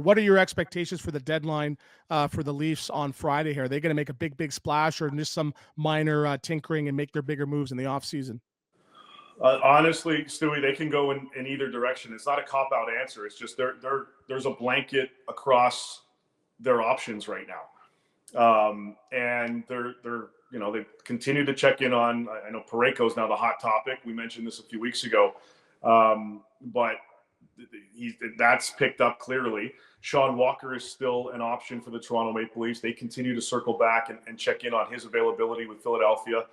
What are your expectations for the deadline for the Leafs on Friday here? Are they going to make a big splash or just some minor tinkering and make their bigger moves in the offseason? Honestly, Stewie, they can go in either direction. It's not a cop-out answer. It's just there's a blanket across their options right now. And they continue to check in on, I know Parayko is now the hot topic. We mentioned this a few weeks ago. But that's picked up clearly. Sean Walker is still an option for the Toronto Maple Leafs. They continue to circle back and check in on his availability with Philadelphia.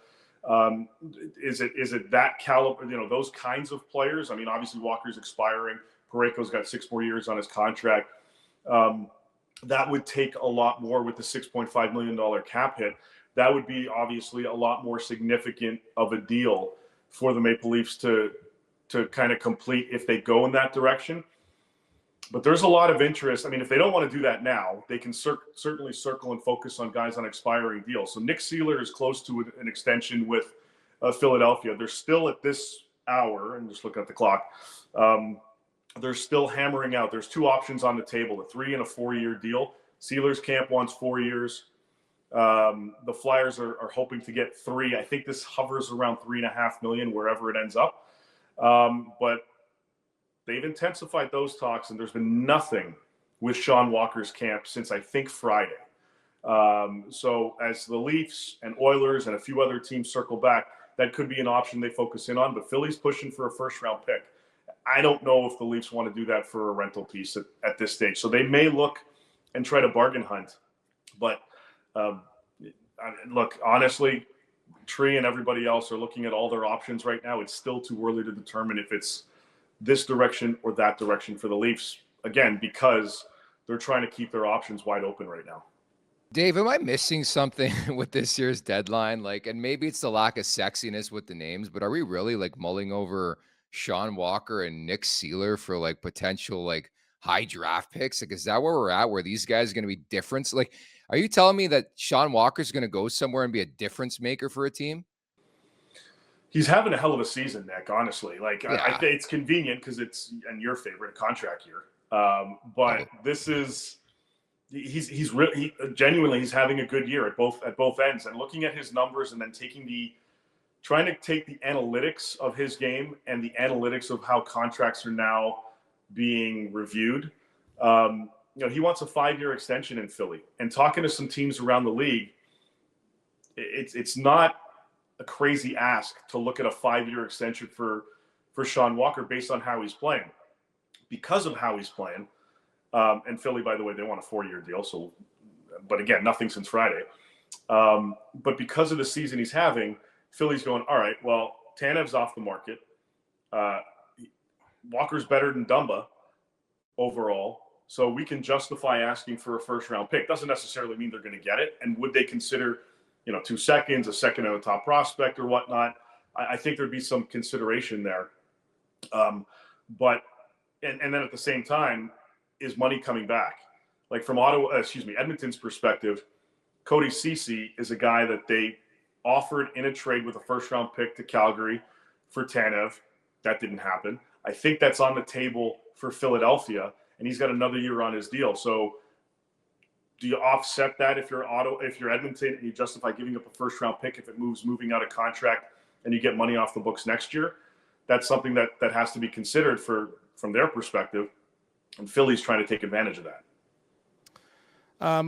Is it that caliber, those kinds of players? I mean, obviously Walker's expiring. Parayko's got 6 more years on his contract. That would take a lot more with the $6.5 million cap hit. That would be obviously a lot more significant of a deal for the Maple Leafs to kind of complete if they go in that direction. But there's a lot of interest. I mean, if they don't want to do that now, they can certainly circle and focus on guys on expiring deals. So Nick Seeler is close to an extension with Philadelphia. They're still at this hour, and just look at the clock, they're still hammering out. There's 2 options on the table, a 3 and a 4-year deal. Sealer's camp wants 4 years. The Flyers are hoping to get 3. I think this hovers around $3.5 million wherever it ends up. But they've intensified those talks, and there's been nothing with Sean Walker's camp since I think Friday. So as the Leafs and Oilers and a few other teams circle back, that could be an option they focus in on. But Philly's pushing for a first-round pick. I don't know if the Leafs want to do that for a rental piece at this stage. So they may look and try to bargain hunt. But look, honestly, Tree and everybody else are looking at all their options right now. It's still too early to determine if it's this direction or that direction for the Leafs, again, because they're trying to keep their options wide open right now. Dave, am I missing something with this year's deadline? And maybe it's the lack of sexiness with the names, but are we really mulling over Sean Walker and Nick Seeler for potential high draft picks? Is that where we're at, where these guys are going to be difference? Are you telling me that Sean Walker is going to go somewhere and be a difference maker for a team? He's having a hell of a season, Nick, honestly. Yeah. I think it's convenient because it's, and your favorite, contract year. But this is, he's really, genuinely, he's having a good year at both ends. And looking at his numbers and then trying to take the analytics of his game and the analytics of how contracts are now being reviewed. He wants a 5-year extension in Philly. And talking to some teams around the league, it's not a crazy ask to look at a 5-year extension for Sean Walker based on how he's playing. Because of how he's playing, and Philly, by the way, they want a 4-year deal. So, but again, nothing since Friday. But because of the season he's having, Philly's going, all right, well, Tanev's off the market. Walker's better than Dumba overall. So we can justify asking for a first-round pick. Doesn't necessarily mean they're going to get it. And would they consider, 2 seconds, a second on a top prospect or whatnot? I think there'd be some consideration there. But then at the same time, is money coming back? From Edmonton's perspective, Cody Ceci is a guy that they offered in a trade with a first-round pick to Calgary for Tanev. That didn't happen. I think that's on the table for Philadelphia, and he's got another year on his deal. So do you offset that if you're Edmonton and you justify giving up a first-round pick if it moving out of contract and you get money off the books next year? That's something that has to be considered from their perspective, and Philly's trying to take advantage of that.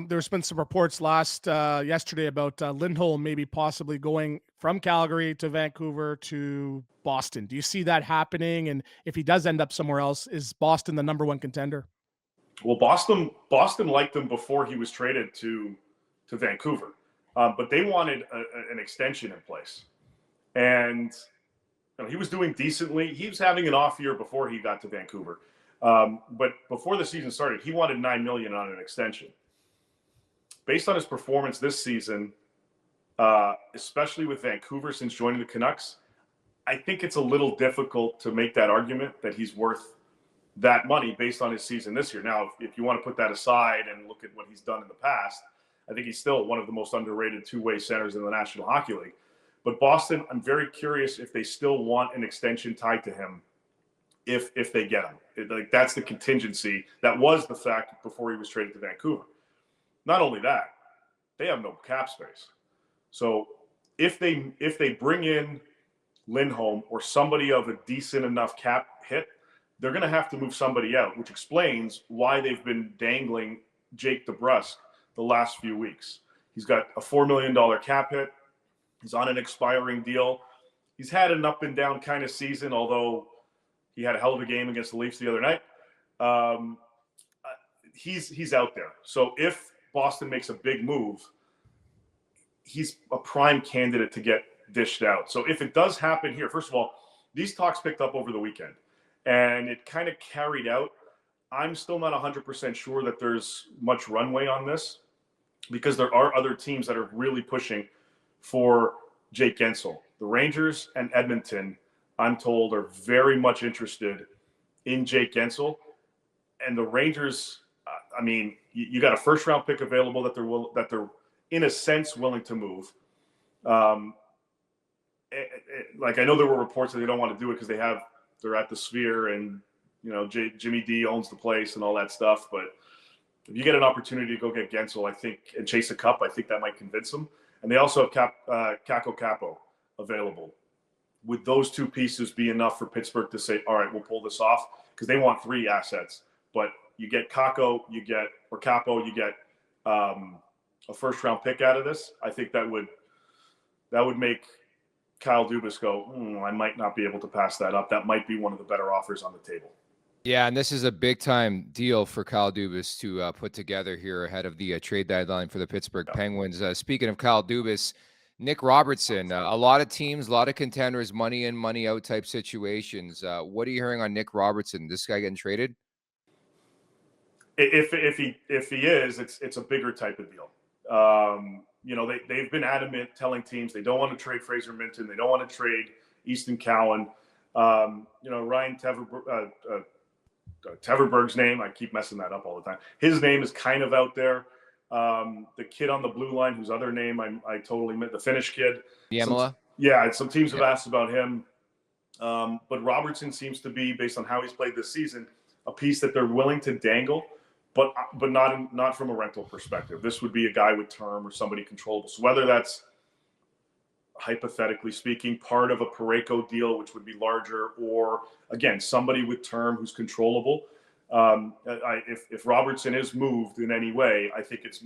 There's been some reports yesterday about Lindholm maybe possibly going from Calgary to Vancouver to Boston. Do you see that happening? And if he does end up somewhere else, is Boston the number 1 contender? Well, Boston liked him before he was traded to Vancouver, but they wanted an extension in place, and he was doing decently. He was having an off year before he got to Vancouver, but before the season started, he wanted $9 million on an extension. Based on his performance this season, especially with Vancouver since joining the Canucks, I think it's a little difficult to make that argument that he's worth that money based on his season this year. Now, if you want to put that aside and look at what he's done in the past, I think he's still one of the most underrated two-way centers in the National Hockey League. But Boston, I'm very curious if they still want an extension tied to him if they get him. Like that's the contingency. That was the fact before he was traded to Vancouver. Not only that, they have no cap space. So if they bring in Lindholm or somebody of a decent enough cap hit, they're going to have to move somebody out, which explains why they've been dangling Jake DeBrusk the last few weeks. He's got a $4 million cap hit. He's on an expiring deal. He's had an up and down kind of season, although he had a hell of a game against the Leafs the other night. He's out there. So if Boston makes a big move, he's a prime candidate to get dished out. So if it does happen here, first of all, these talks picked up over the weekend, and it kind of carried out. I'm still not 100% sure that there's much runway on this because there are other teams that are really pushing for Jake Gensel. The Rangers and Edmonton, I'm told, are very much interested in Jake Gensel. And the Rangers, I mean, you got a first-round pick available that they're in a sense willing to move. Like I know there were reports that they don't want to do it because they're at the Sphere and Jimmy D owns the place and all that stuff. But if you get an opportunity to go get Gensel, I think, and chase a cup, I think that might convince them. And they also have Kako Capo available. Would those two pieces be enough for Pittsburgh to say, all right, we'll pull this off? Because they want 3 assets. But you get Capo, you get a first-round pick out of this. I think that would make Kyle Dubas go, I might not be able to pass that up. That might be one of the better offers on the table. Yeah, and this is a big-time deal for Kyle Dubas to put together here ahead of the trade deadline for the Pittsburgh Penguins. Speaking of Kyle Dubas, Nick Robertson, a lot of teams, a lot of contenders, money in, money out type situations. What are you hearing on Nick Robertson? This guy getting traded? If he is, it's a bigger type of deal. They've been adamant telling teams they don't want to trade Fraser Minton. They don't want to trade Easton Cowan. Ryan Teverberg's name, I keep messing that up all the time. His name is kind of out there. The kid on the blue line, whose other name I totally meant, the Finnish kid. Yamala? Some teams have asked about him. But Robertson seems to be, based on how he's played this season, a piece that they're willing to dangle, but not from a rental perspective. This would be a guy with term or somebody controllable. So whether that's, hypothetically speaking, part of a Parayko deal, which would be larger, or again, somebody with term who's controllable. If Robertson is moved in any way, I think it's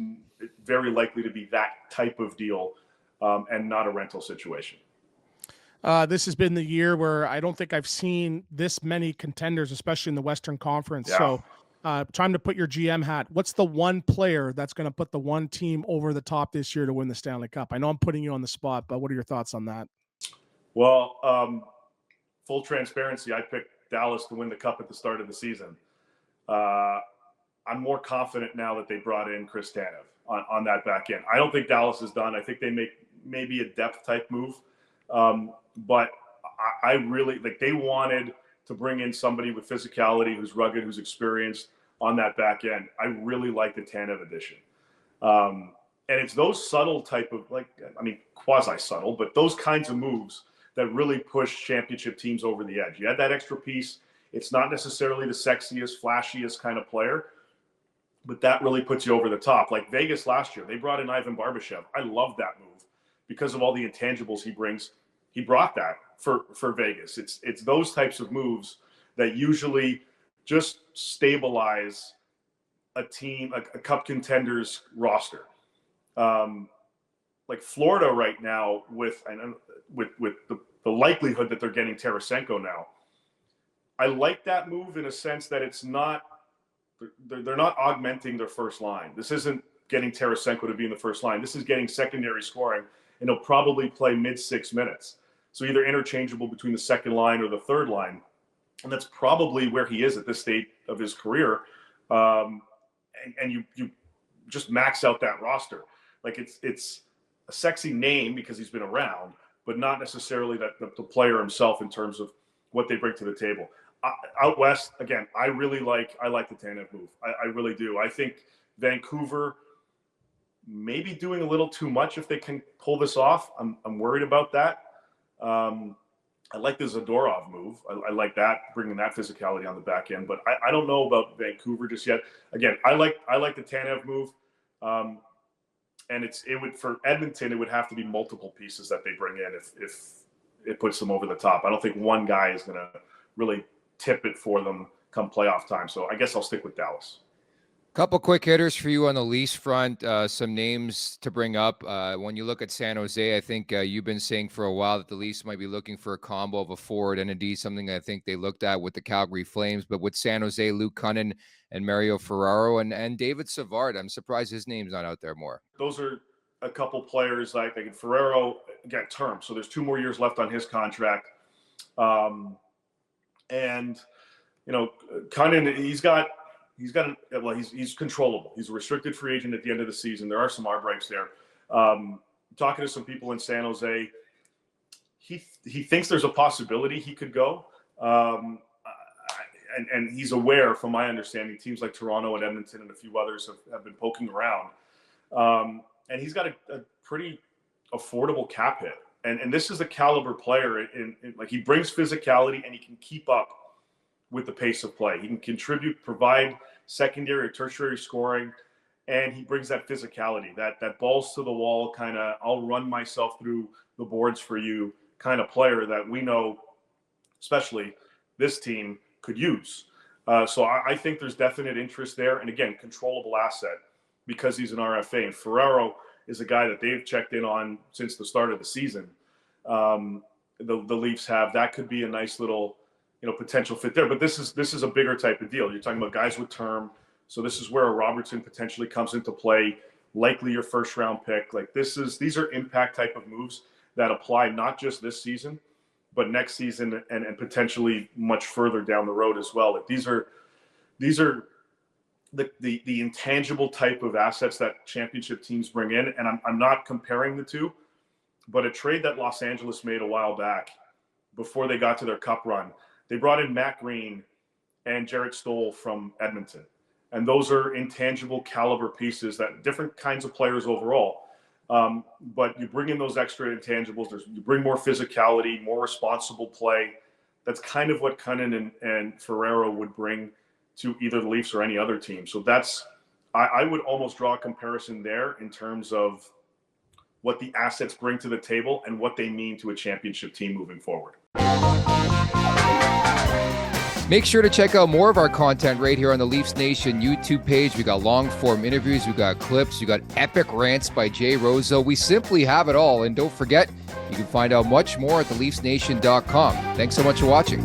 very likely to be that type of deal and not a rental situation. This has been the year where I don't think I've seen this many contenders, especially in the Western Conference. Yeah. So time to put your GM hat. What's the one player that's going to put the one team over the top this year to win the Stanley Cup? I know I'm putting you on the spot, but what are your thoughts on that? Well, full transparency, I picked Dallas to win the Cup at the start of the season. I'm more confident now that they brought in Chris Tanev on that back end. I don't think Dallas is done. I think they make maybe a depth type move. But I really they wanted to bring in somebody with physicality, who's rugged, who's experienced on that back end. I really like the Tanev addition. And it's those subtle type of quasi subtle, but those kinds of moves that really push championship teams over the edge. You add that extra piece. It's not necessarily the sexiest, flashiest kind of player, but that really puts you over the top. Like Vegas last year, they brought in Ivan Barbashev. I love that move because of all the intangibles he brings. He brought that for Vegas. It's those types of moves that usually just stabilize a team, a Cup contenders roster. Like Florida right now, with the likelihood that they're getting Tarasenko now, I like that move in a sense that it's not they're not augmenting their first line. This isn't getting Tarasenko to be in the first line. This is getting secondary scoring, and he'll probably play mid 6 minutes. So either interchangeable between the second line or the third line. And that's probably where he is at this stage of his career. And you just max out that roster. Like it's a sexy name because he's been around, but not necessarily that the player himself in terms of what they bring to the table. Out west, again, I like the Tanev move. I really do. I think Vancouver maybe doing a little too much if they can pull this off. I'm worried about that. I like the Zadorov move. I like that, bringing that physicality on the back end. But I don't know about Vancouver just yet. Again, I like the Tanev move. And it would, for Edmonton, it would have to be multiple pieces that they bring in if it puts them over the top. I don't think one guy is going to really tip it for them come playoff time. So I guess I'll stick with Dallas. Couple quick hitters for you on the Leafs front. Some names to bring up. When you look at San Jose, I think you've been saying for a while that the Leafs might be looking for a combo of a forward and a D, something I think they looked at with the Calgary Flames. But with San Jose, Luke Cunnin and Mario Ferraro and David Savard, I'm surprised his name's not out there more. Those are a couple players like Ferraro, again, term. So there's 2 more years left on his contract. And, Cunnin, he's controllable. He's a restricted free agent at the end of the season. There are some arb rights there. Talking to some people in San Jose, he thinks there's a possibility he could go. And he's aware, from my understanding, teams like Toronto and Edmonton and a few others have been poking around. And he's got a pretty affordable cap hit. And this is a caliber player. In he brings physicality and he can keep up with the pace of play. He can contribute, provide secondary or tertiary scoring, and he brings that physicality, that balls to the wall kind of, I'll run myself through the boards for you kind of player that we know, especially this team, could use. So I think there's definite interest there. And again, controllable asset because he's an RFA. And Ferraro is a guy that they've checked in on since the start of the season. The Leafs have. That could be a nice little potential fit there. But this is a bigger type of deal. You're talking about guys with term. So this is where a Robertson potentially comes into play, likely your first round pick. These are impact type of moves that apply not just this season, but next season and potentially much further down the road as well. These are the intangible type of assets that championship teams bring in. And I'm not comparing the two, but a trade that Los Angeles made a while back before they got to their cup run, they brought in Matt Green and Jarrett Stoll from Edmonton. And those are intangible caliber pieces that different kinds of players overall. But you bring in those extra intangibles. You bring more physicality, more responsible play. That's kind of what Cunnin and Ferraro would bring to either the Leafs or any other team. So I would almost draw a comparison there in terms of what the assets bring to the table and what they mean to a championship team moving forward. Make sure to check out more of our content right here on the Leafs Nation YouTube page. We got long form interviews, we got clips, we got epic rants by Jay Rosa. We simply have it all. And don't forget, you can find out much more at theleafsnation.com. Thanks so much for watching.